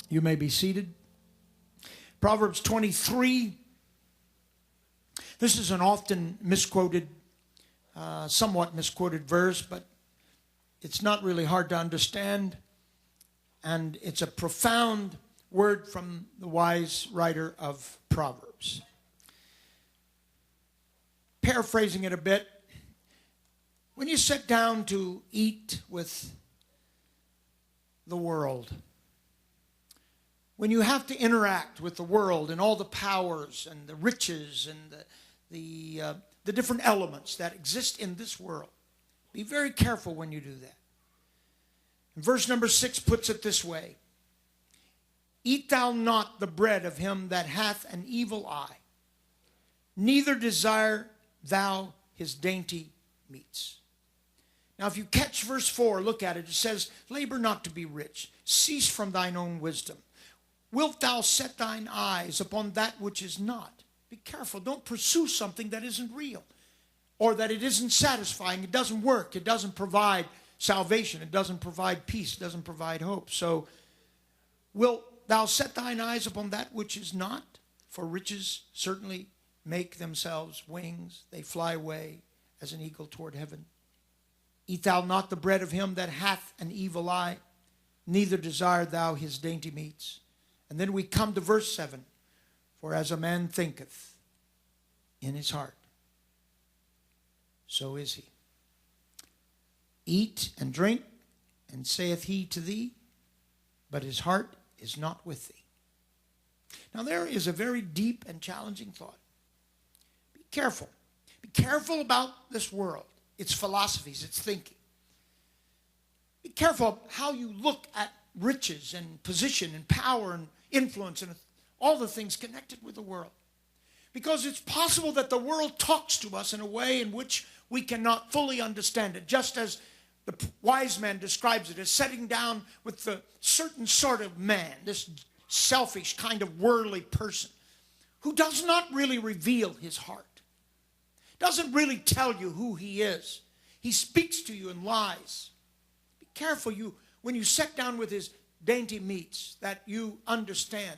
You may be seated. Proverbs 23. This is an often misquoted, somewhat misquoted verse, but it's not really hard to understand. And it's a profound word from the wise writer of Proverbs. Paraphrasing it a bit, when you sit down to eat with the world, when you have to interact with the world and all the powers and the riches and the different elements that exist in this world, be very careful when you do that. And verse number 6 puts it this way: Eat thou not the bread of him that hath an evil eye, neither desire thou his dainty meats. Now, if you catch verse 4, look at it. It says, labor not to be rich. Cease from thine own wisdom. Wilt thou set thine eyes upon that which is not? Be careful. Don't pursue something that isn't real, or that it isn't satisfying. It doesn't work. It doesn't provide salvation. It doesn't provide peace. It doesn't provide hope. So, wilt thou set thine eyes upon that which is not? For riches certainly make themselves wings. They fly away as an eagle toward heaven. Eat thou not the bread of him that hath an evil eye, neither desire thou his dainty meats. And then we come to verse 7. For as a man thinketh in his heart, so is he. Eat and drink, and saith he to thee, but his heart is not with thee. Now there is a very deep and challenging thought. Be careful. Be careful about this world, its philosophies, its thinking. Be careful of how you look at riches and position and power and influence and all the things connected with the world. Because it's possible that the world talks to us in a way in which we cannot fully understand it. Just as the wise man describes it as sitting down with the certain sort of man, this selfish kind of worldly person, who does not really reveal his heart. Doesn't really tell you who he is. He speaks to you in lies. Be careful when you sit down with his dainty meats, that you understand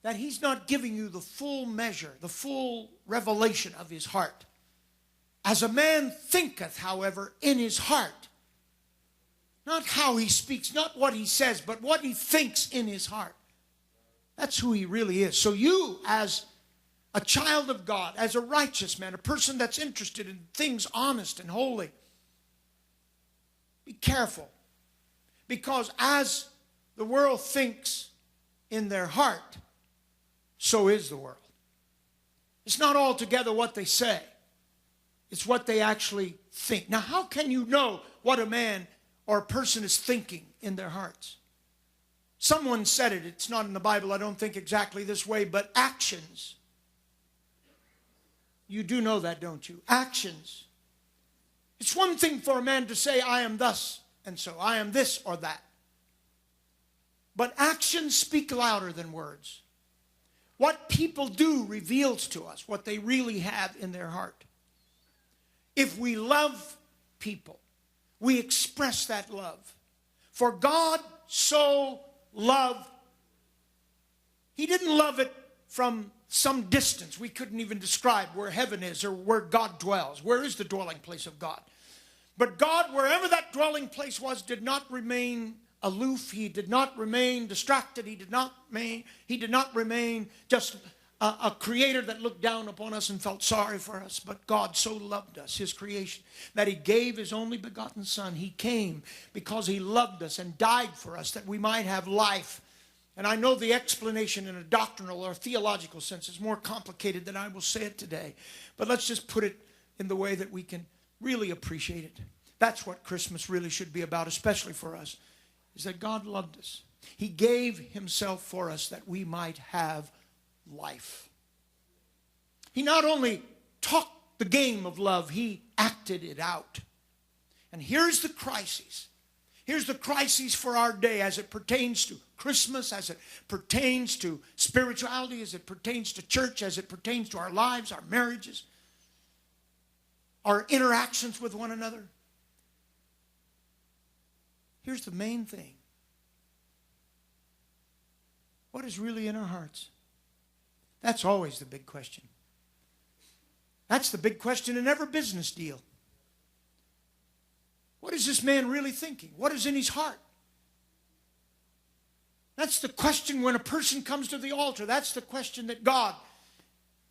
that he's not giving you the full measure, the full revelation of his heart. As a man thinketh, however, in his heart. Not how he speaks, not what he says, but what he thinks in his heart. That's who he really is. So you, as a child of God, as a righteous man, a person that's interested in things honest and holy, be careful. Because as the world thinks in their heart, so is the world. It's not altogether what they say. It's what they actually think. Now, how can you know what a man or a person is thinking in their hearts? Someone said it. It's not in the Bible, I don't think exactly this way, but actions. You do know that, don't you? Actions. It's one thing for a man to say, I am thus and so, I am this or that. But actions speak louder than words. What people do reveals to us what they really have in their heart. If we love people, we express that love. For God so loved, he didn't love it from some distance. We couldn't even describe where heaven is or where God dwells. Where is the dwelling place of God? But God, wherever that dwelling place was, did not remain aloof. He did not remain distracted. He did not remain just a creator that looked down upon us and felt sorry for us. But God so loved us, his creation, that he gave his only begotten son. He came because he loved us and died for us that we might have life. And I know the explanation in a doctrinal or theological sense is more complicated than I will say it today. But let's just put it in the way that we can really appreciate it. That's what Christmas really should be about, especially for us, is that God loved us. He gave himself for us that we might have life. He not only talked the game of love, he acted it out. And here's the crisis. Here's the crisis for our day as it pertains to Christmas, as it pertains to spirituality, as it pertains to church, as it pertains to our lives, our marriages, our interactions with one another. Here's the main thing. what is really in our hearts? That's always the big question. That's the big question in every business deal. What is this man really thinking? What is in his heart? That's the question when a person comes to the altar. That's the question that God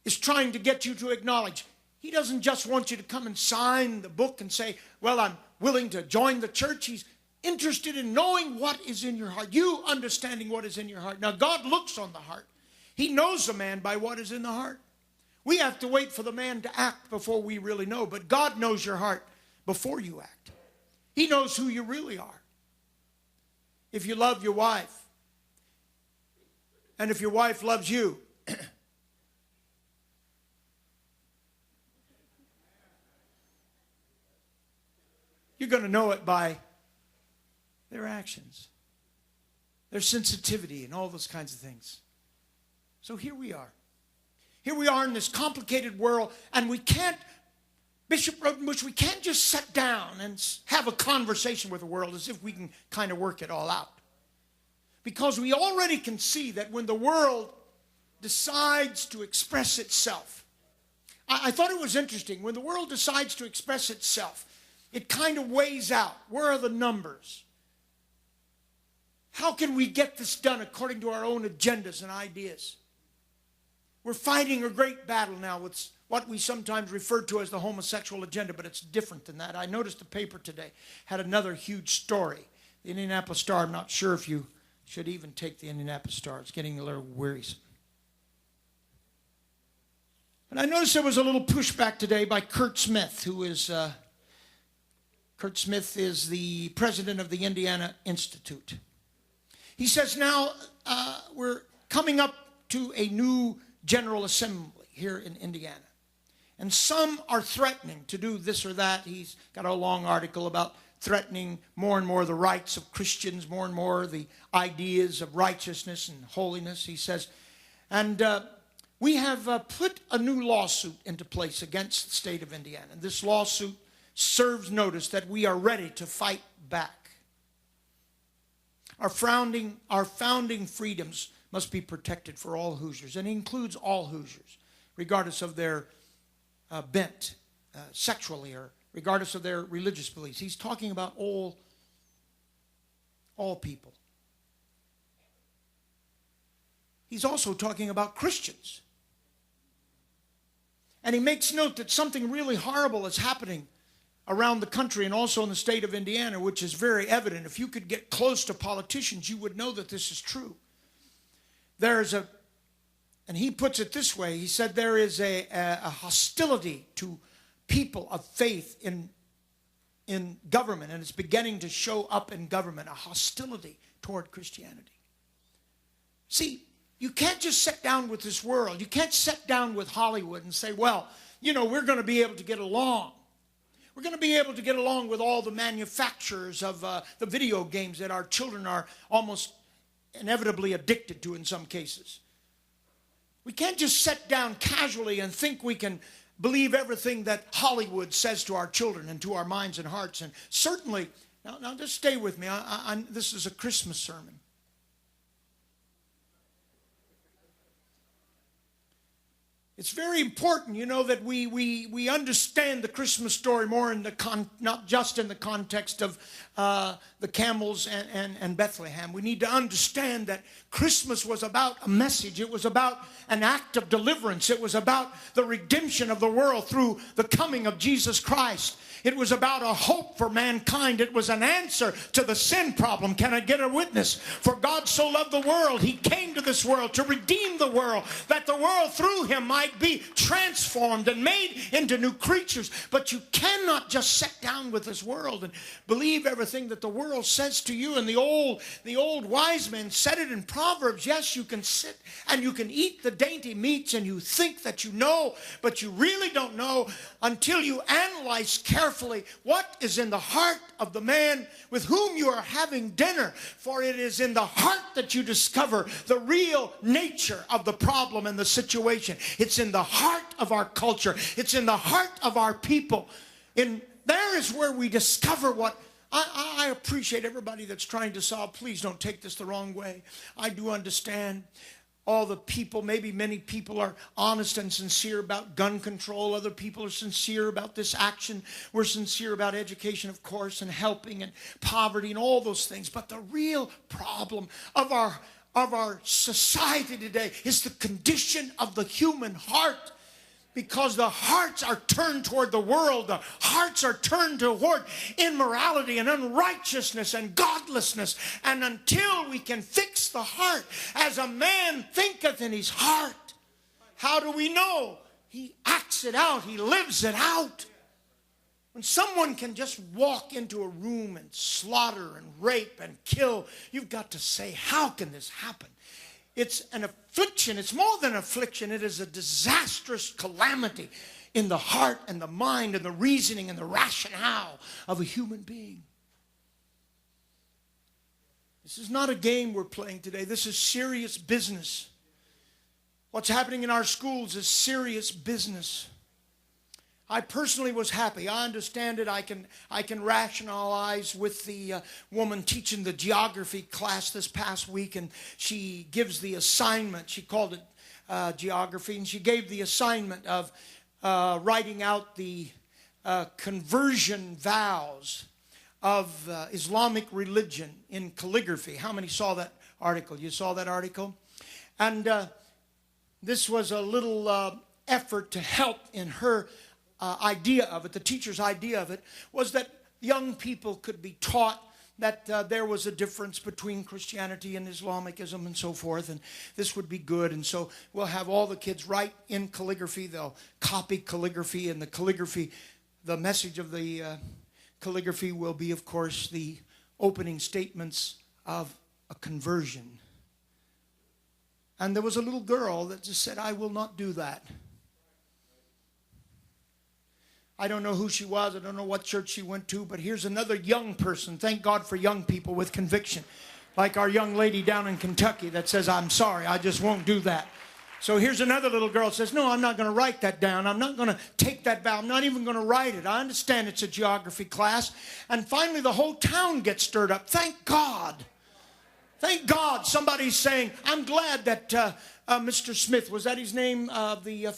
is trying to get you to acknowledge. He doesn't just want you to come and sign the book and say, well, I'm willing to join the church. He's interested in knowing what is in your heart. You understanding what is in your heart. Now, God looks on the heart. He knows a man by what is in the heart. We have to wait for the man to act before we really know. But God knows your heart before you act. He knows who you really are. If you love your wife, and if your wife loves you, you're going to know it by their actions, their sensitivity, and all those kinds of things. So here we are. Here we are in this complicated world, and we can't, Bishop Rodenbush, we can't just sit down and have a conversation with the world as if we can kind of work it all out. Because we already can see that when the world decides to express itself, I thought it was interesting, when the world decides to express itself, it kind of weighs out. Where are the numbers? How can we get this done according to our own agendas and ideas? We're fighting a great battle now with what we sometimes refer to as the homosexual agenda, but it's different than that. I noticed the paper today had another huge story. The Indianapolis Star, I'm not sure if you should even take the Indianapolis Star. It's getting a little wearisome. But I noticed there was a little pushback today by Kurt Smith, who is... Kurt Smith is the president of the Indiana Institute. He says now we're coming up to a new General Assembly here in Indiana. And some are threatening to do this or that. He's got a long article about threatening more and more the rights of Christians, more and more the ideas of righteousness and holiness, he says. And we have put a new lawsuit into place against the state of Indiana. And this lawsuit serves notice that we are ready to fight back. Our founding freedoms must be protected for all Hoosiers, and it includes all Hoosiers, regardless of their bent sexually or regardless of their religious beliefs. He's talking about all people. He's also talking about Christians. And he makes note that something really horrible is happening around the country and also in the state of Indiana, which is very evident. If you could get close to politicians, you would know that this is true. And he puts it this way, he said there is a hostility to people of faith in government, and it's beginning to show up in government, a hostility toward Christianity. See, you can't just sit down with this world. You can't sit down with Hollywood and say, well, you know, we're going to be able to get along. We're going to be able to get along with all the manufacturers of the video games that our children are almost inevitably addicted to in some cases. We can't just sit down casually and think we can believe everything that Hollywood says to our children and to our minds and hearts. And certainly, now just stay with me. This is a Christmas sermon. It's very important, you know, that we understand the Christmas story more in not just in the context of the camels and Bethlehem. We need to understand that Christmas was about a message. It was about an act of deliverance. It was about the redemption of the world through the coming of Jesus Christ. It was about a hope for mankind. It was an answer to the sin problem. Can I get a witness? For God so loved the world, he came to this world to redeem the world, that the world through him might be transformed and made into new creatures. But you cannot just sit down with this world and believe everything that the world says to you. And the old wise men said it in Proverbs. Yes, you can sit and you can eat the dainty meats and you think that you know, but you really don't know until you analyze carefully what is in the heart of the man with whom you are having dinner. For it is in the heart that you discover the real nature of the problem and the situation. It's in the heart of our culture. It's in the heart of our people. There is where we discover what I appreciate everybody that's trying to solve. Please don't take this the wrong way. I do understand all the people, maybe many people are honest and sincere about gun control. Other people are sincere about this action. We're sincere about education, of course, and helping and poverty and all those things. But the real problem of our society today is the condition of the human heart. Because the hearts are turned toward the world. The hearts are turned toward immorality and unrighteousness and godlessness. And until we can fix the heart, as a man thinketh in his heart, how do we know? He acts it out. He lives it out. When someone can just walk into a room and slaughter and rape and kill, you've got to say, how can this happen? It's an affliction. It's more than affliction. It is a disastrous calamity in the heart and the mind and the reasoning and the rationale of a human being. This is not a game we're playing today. This is serious business. What's happening in our schools is serious business. I personally was happy. I understand it. I can rationalize with the woman teaching the geography class this past week, and she gives the assignment. She called it geography, and she gave the assignment of writing out the conversion vows of Islamic religion in calligraphy. How many saw that article? You saw that article? And this was a little effort to help in her idea of it. The teacher's idea of it was that young people could be taught that there was a difference between Christianity and Islamicism and so forth, and this would be good. And so we'll have all the kids write in calligraphy. They'll copy calligraphy, and the calligraphy, the message of the calligraphy will be, of course, the opening statements of a conversion. And there was a little girl that just said, I will not do that. I don't know who she was. I don't know what church she went to. But here's another young person. Thank God for young people with conviction. Like our young lady down in Kentucky that says, I'm sorry, I just won't do that. So here's another little girl that says, no, I'm not going to write that down. I'm not going to take that vow. I'm not even going to write it. I understand it's a geography class. And finally, the whole town gets stirred up. Thank God. Thank God somebody's saying, I'm glad that Mr. Smith, was that his name, the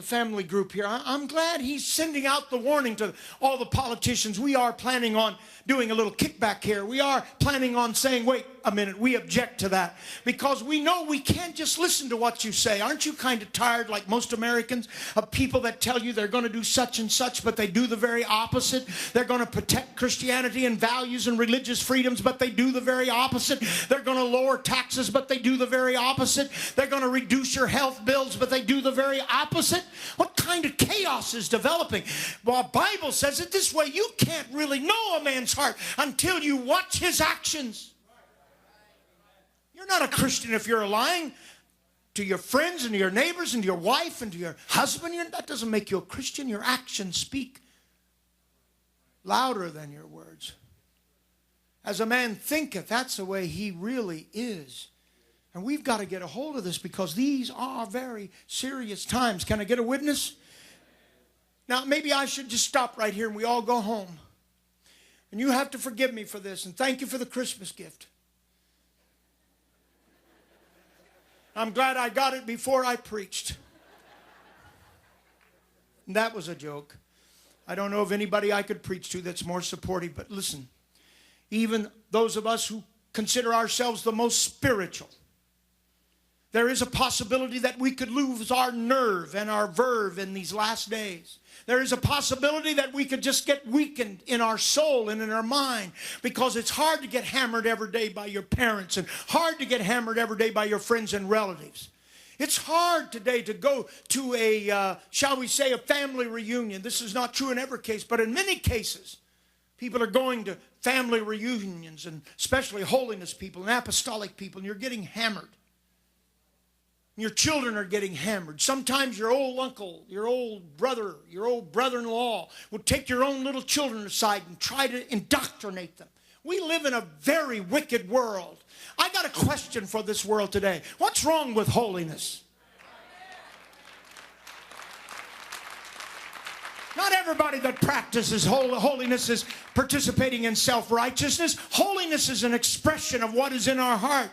family group here. I'm glad he's sending out the warning to all the politicians. We are planning on doing a little kickback here. We are planning on saying, wait a minute, we object to that. Because we know we can't just listen to what you say. Aren't you kind of tired, like most Americans, of people that tell you they're going to do such and such, but they do the very opposite? They're going to protect Christianity and values and religious freedoms, but they do the very opposite. They're going to lower taxes, but they do the very opposite. They're going to reduce your health bills, but they do the very opposite. What kind of chaos is developing? Well, the Bible says it this way. You can't really know a man's heart until you watch his actions. You're not a Christian if you're lying to your friends and to your neighbors and to your wife and to your husband. That doesn't make you a Christian. Your actions speak louder than your words. As a man thinketh, that's the way he really is. And we've got to get a hold of this because these are very serious times. Can I get a witness? Now, maybe I should just stop right here and we all go home. And you have to forgive me for this. And thank you for the Christmas gift. I'm glad I got it before I preached. And that was a joke. I don't know of anybody I could preach to that's more supportive. But listen, even those of us who consider ourselves the most spiritual, there is a possibility that we could lose our nerve and our verve in these last days. There is a possibility that we could just get weakened in our soul and in our mind because it's hard to get hammered every day by your parents and hard to get hammered every day by your friends and relatives. It's hard today to go to a, shall we say, a family reunion. This is not true in every case, but in many cases, people are going to family reunions, and especially holiness people and apostolic people, and you're getting hammered. Your children are getting hammered. Sometimes your old uncle, your old brother, your old brother-in-law will take your own little children aside and try to indoctrinate them. We live in a very wicked world. I got a question for this world today. What's wrong with holiness? Not everybody that practices holiness is participating in self-righteousness. Holiness is an expression of what is in our heart.